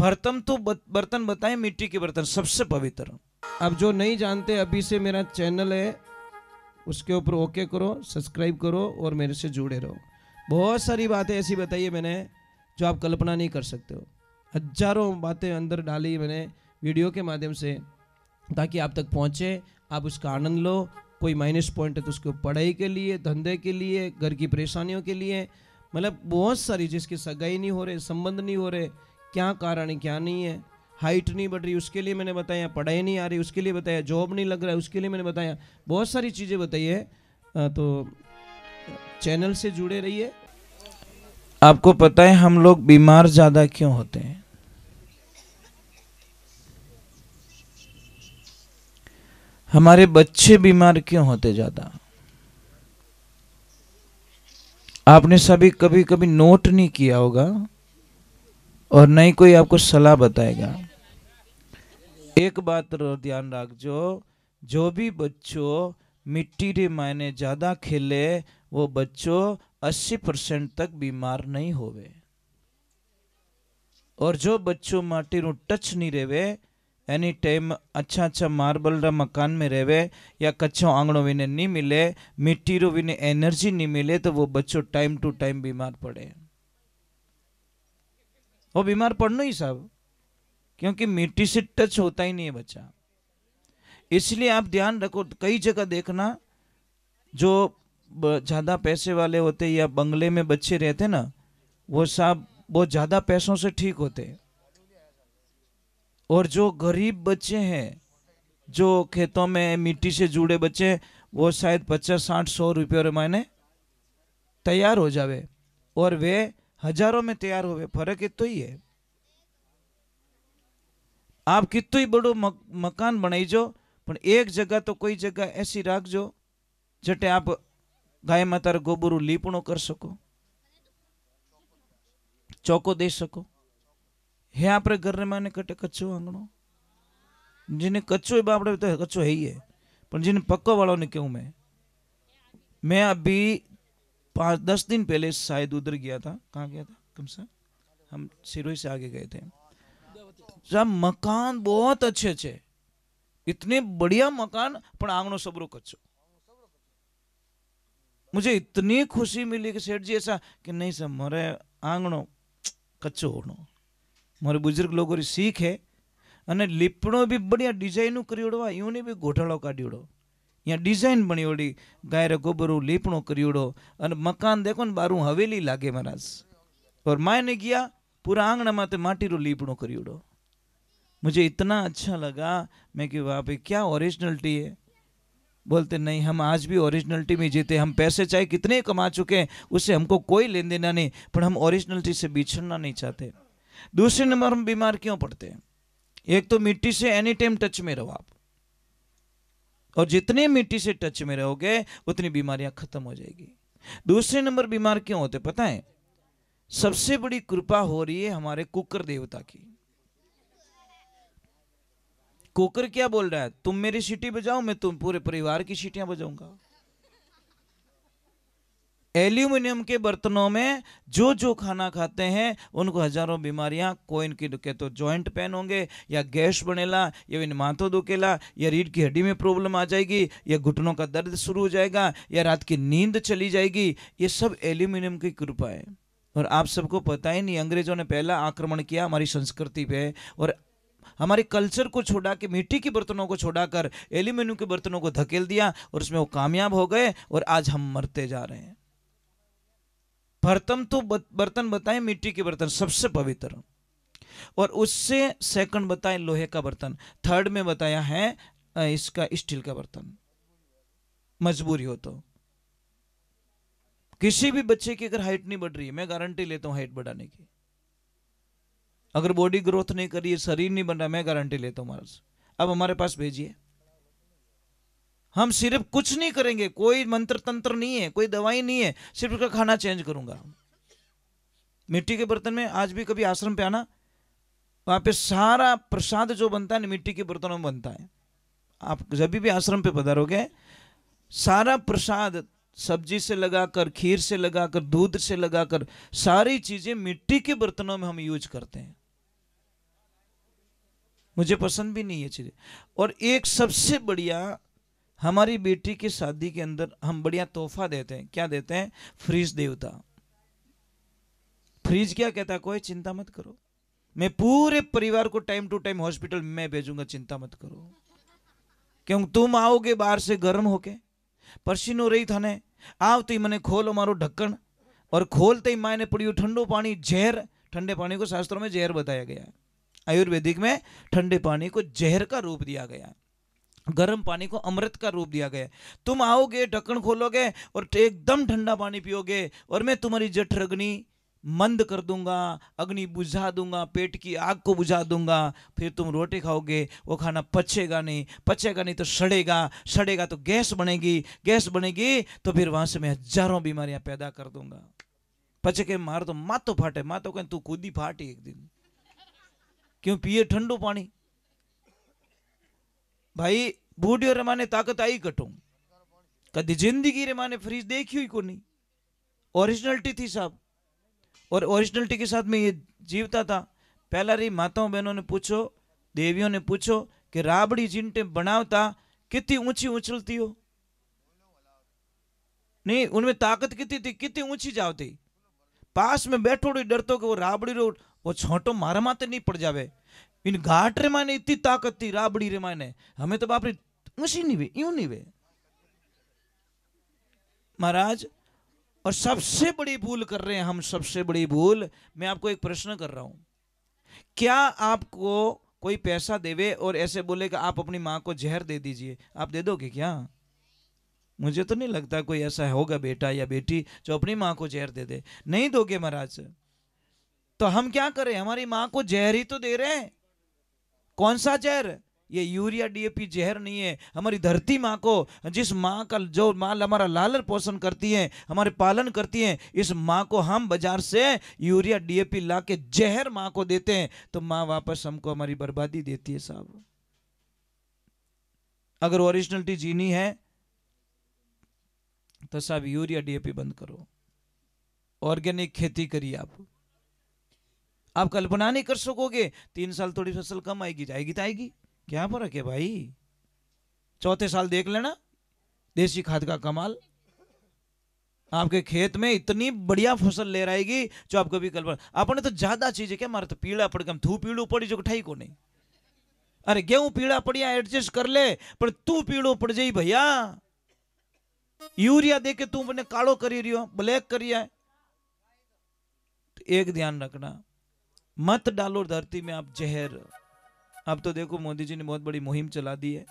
प्रथम तो बर्तन बताएं मिट्टी के बर्तन सबसे पवित्र। अब जो नहीं जानते अभी से मेरा चैनल है उसके ऊपर ओके करो, सब्सक्राइब करो और मेरे से जुड़े रहो। बहुत सारी बातें ऐसी बताई है मैंने जो आप कल्पना नहीं कर सकते हो। हजारों बातें अंदर डाली मैंने वीडियो के माध्यम से ताकि आप तक पहुँचे, आप उसका आनंद लो। कोई माइनस पॉइंट है तो उसको पढ़ाई के लिए, धंधे के लिए, घर की परेशानियों के लिए, मतलब बहुत सारी, जिसकी सगाई नहीं हो रहे, संबंध नहीं हो रहे, क्या कारण है क्या नहीं है, हाइट नहीं बढ़ रही उसके लिए मैंने बताया, पढ़ाई नहीं आ रही उसके लिए बताया, जॉब नहीं लग रहा है उसके लिए मैंने बताया, बहुत सारी चीज़ें बताई है। तो चैनल से जुड़े रहिए। आपको पता है हम लोग बीमार ज्यादा क्यों होते हैं? हमारे बच्चे बीमार क्यों होते ज्यादा? आपने सभी कभी कभी नोट नहीं किया होगा और नहीं कोई आपको सलाह बताएगा। एक बात ध्यान रखो, जो भी बच्चों मिट्टी रे मायने ज्यादा खेले वो बच्चों 80% तक बीमार नहीं होवे। और जो बच्चों माटी रू टच नहीं रेवे, एनी टाइम अच्छा अच्छा मार्बल रा मकान में रहेवे या कच्चो आंगणो विने नहीं मिले, मिट्टी रो विने एनर्जी नहीं मिले, तो वो बच्चों टाइम टू टाइम बीमार पड़े। वो बीमार पड़ना ही सब, क्योंकि मिट्टी से टच होता ही नहीं है बच्चा। इसलिए आप ध्यान रखो, कई जगह देखना जो ज्यादा पैसे वाले होते या बंगले में बच्चे रहते ना, वो सब बहुत ज्यादा पैसों से ठीक होते। और जो गरीब बच्चे हैं, जो खेतों में मिट्टी से जुड़े बच्चे, वो शायद 50, 60, 100 रुपये मायने तैयार हो जावे और वे हजारों में तैयार होवे। फर्क इतो ही है। आप कितो ही बड़ो मकान बनाईजो, पर एक जगह तो कोई जगह ऐसी राखजो जटे आप गाय माता गोबरू लीपणो कर सको, चौको दे सको। है आपरे घर में कटे कच्चो आंगणो, जिन्हें कच्चो है बापड़े तो कच्चो है ही है, पर जिन्हें पक्को वालों ने क्यों। मैं अभी 5-10 दिन पहले शायद उधर गया था। कहाँ गया था? कम से हम सिरोही से आगे गए थे। जब मकान बहुत अच्छे अच्छे, इतने बढ़िया मकान, पर आंगणो सबरो कच्चो। मुझे इतनी खुशी मिली कि सेठ जी ऐसा कि नहीं सर मारे आंगणो कच्चो होनो। मारे बुजुर्ग लोगों की सीख है। अने लीपणो भी बढ़िया डिजाइनू करियोड़ो, यूं नहीं भी गोठाड़ो काढ़ियोड़ो, या डिजाइन बनियोड़ी, गाय रे गोबरू लीपणो करियोड़ो। अने मकान देखो न बारू हवेली लागे महाराज। और मायने गया पूरा आंगणा माते माटी रो लीपणो करियोड़ो। मुझे इतना अच्छा लगा, मैं कि वाह भाई क्या ओरिजिनलिटी है। बोलते नहीं, हम आज भी ओरिजिनलिटी में जीते। हम पैसे चाहे कितने कमा चुके हैं, उससे हमको कोई लेन देना नहीं, पर हम ओरिजिनलिटी से बिछड़ना नहीं चाहते। दूसरे नंबर हम बीमार क्यों पड़ते हैं? एक तो मिट्टी से एनी टाइम टच में रहो आप, और जितने मिट्टी से टच में रहोगे उतनी बीमारियां खत्म हो जाएगी। दूसरे नंबर बीमार क्यों होते पता है? सबसे बड़ी कृपा हो रही है हमारे कुकर देवता की। कुकर क्या बोल रहा है? तुम मेरी सीटी बजाओ, मैं तुम पूरे परिवार की सीटियां बजाऊंगा। एल्यूमिनियम के बर्तनों में जो जो खाना खाते हैं उनको हजारों बीमारियां, कोई इनकी दुखे तो जॉइंट पेन होंगे, या गैस बनेला, या इन माथो दुखेला, या रीढ़ की हड्डी में प्रॉब्लम आ जाएगी, या घुटनों का दर्द शुरू हो जाएगा, या रात की नींद चली जाएगी। ये सब एल्यूमिनियम की कृपा है। और आप सबको पता ही नहीं, अंग्रेजों ने पहला आक्रमण किया हमारी संस्कृति पे, और हमारे कल्चर को छोड़ा के मिट्टी के बर्तनों को छोड़ाकर एल्यूमिनियम के बर्तनों को धकेल दिया, और उसमें वो कामयाब हो गए, और आज हम मरते जा रहे हैं। प्रथम तो बर्तन बताएं मिट्टी के बर्तन सबसे पवित्र, और उससे सेकंड बताएं लोहे का बर्तन, थर्ड में बताया है इसका स्टील का बर्तन। मजबूरी हो तो किसी भी बच्चे की अगर हाइट नहीं बढ़ रही है, मैं गारंटी लेता हूं हाइट बढ़ाने की। अगर बॉडी ग्रोथ नहीं कर रही है, शरीर नहीं बन रहा, मैं गारंटी लेता हूं महाराज, अब हमारे पास भेजिए। हम सिर्फ कुछ नहीं करेंगे, कोई मंत्र तंत्र नहीं है, कोई दवाई नहीं है, सिर्फ उसका खाना चेंज करूंगा। मिट्टी के बर्तन में आज भी कभी आश्रम पे आना, वहां पे सारा प्रसाद जो बनता है मिट्टी के बर्तनों में बनता है। आप जब भी आश्रम पे पधारोगे, सारा प्रसाद सब्जी से लगाकर, खीर से लगाकर, दूध से लगाकर, सारी चीजें मिट्टी के बर्तनों में हम यूज करते हैं। मुझे पसंद भी नहीं है चीज़ें। और एक सबसे बढ़िया, हमारी बेटी की शादी के अंदर हम बढ़िया तोहफा देते हैं। क्या देते हैं? फ्रिज देवता। फ्रिज क्या कहता है? कोई चिंता मत करो, मैं पूरे परिवार को टाइम टू टाइम हॉस्पिटल में भेजूंगा, चिंता मत करो। क्यों? तुम आओगे बाहर से गर्म होके, पसीनो रही थाने, आवती मने खोलो मारो ढक्कन, और खोलते ही मायने पड़ी ठंडो पानी, जहर। ठंडे पानी को शास्त्रों में जहर बताया गया है, आयुर्वेदिक में ठंडे पानी को जहर का रूप दिया गया है, गर्म पानी को अमृत का रूप दिया गया है। तुम आओगे, ढक्कन खोलोगे और एकदम ठंडा पानी पियोगे, और मैं तुम्हारी जठर अग्नि मंद कर दूंगा, अग्नि बुझा दूंगा, पेट की आग को बुझा दूंगा। फिर तुम रोटी खाओगे, वो खाना पचेगा नहीं, पचेगा नहीं तो सड़ेगा, सड़ेगा तो गैस बनेगी, गैस बनेगी तो फिर वहां से मैं हजारों बीमारियां पैदा कर दूंगा। पचे के मार तो मातो फाटे, मातो कहें तू खुद ही फाटी एक दिन, क्यों पिए ठंडो पानी। भाई बूढ़ियों रे माने ताकत आई कटो, कदी जिंदगी रे माने फ्रिज देखी हुई को नहीं, ओरिजिनलिटी थी साहब। और ओरिजिनलिटी के साथ में ये जीवता था। पहला री माताओं बहनों ने पूछो, देवियों ने पूछो कि राबड़ी जिनटे बनावता कितनी ऊंची उछलती हो, नहीं उनमें ताकत कितनी थी, कितनी ऊंची जावती। पास में बैठो डरतो कि वो राबड़ी रो वो छोटो मारा माते नहीं पड़ जावे। इन घाट रे माने इतनी ताकत थी राबड़ी रे माने, हमें तो बाप रे ऊंची नहीं वे, यूं नहीं वे महाराज। और सबसे बड़ी भूल कर रहे हैं हम, सबसे बड़ी भूल। मैं आपको एक प्रश्न कर रहा हूं, क्या आपको कोई पैसा देवे और ऐसे बोले कि आप अपनी मां को जहर दे दीजिए, आप दे दोगे क्या? मुझे तो नहीं लगता कोई ऐसा होगा बेटा या बेटी जो अपनी मां को जहर दे दे। नहीं दोगे महाराज। तो हम क्या करें? हमारी मां को जहर ही तो दे रहे हैं। कौन सा जहर? ये यूरिया डीएपी जहर नहीं है। हमारी धरती माँ को, जिस माँ का जो माँ हमारा लालन पोषण करती है, हमारे पालन करती है, इस माँ को हम बाजार से यूरिया डीएपी ला के जहर माँ को देते हैं, तो माँ वापस हमको हमारी बर्बादी देती है साहब। अगर ओरिजिनलिटी जीनी है तो साहब यूरिया डीएपी बंद करो, ऑर्गेनिक खेती करिए। आप कल्पना नहीं कर सकोगे, 3 साल थोड़ी फसल कम आएगी, जाएगी तो आएगी, क्या फर्क है भाई। चौथे साल देख लेना देसी खाद का कमाल, आपके खेत में इतनी बढ़िया फसल ले आएगी जो आप कभी कल्पना। आपने तो ज्यादा चीज है क्या, मारे तो पीड़ा पड़ गया, थू पीड़ू पड़ी जो ठाई को नहीं। अरे गेहूं पीड़ा पड़िया एडजस्ट कर ले, पर तू पीड़ो पड़ जाई भैया। यूरिया दे के तू मैंने कालो करी रही हो, ब्लैक करिया। एक ध्यान रखना, मत डालो धरती में आप जहर। अब तो देखो मोदी जी ने बहुत बड़ी मुहिम चला दी है,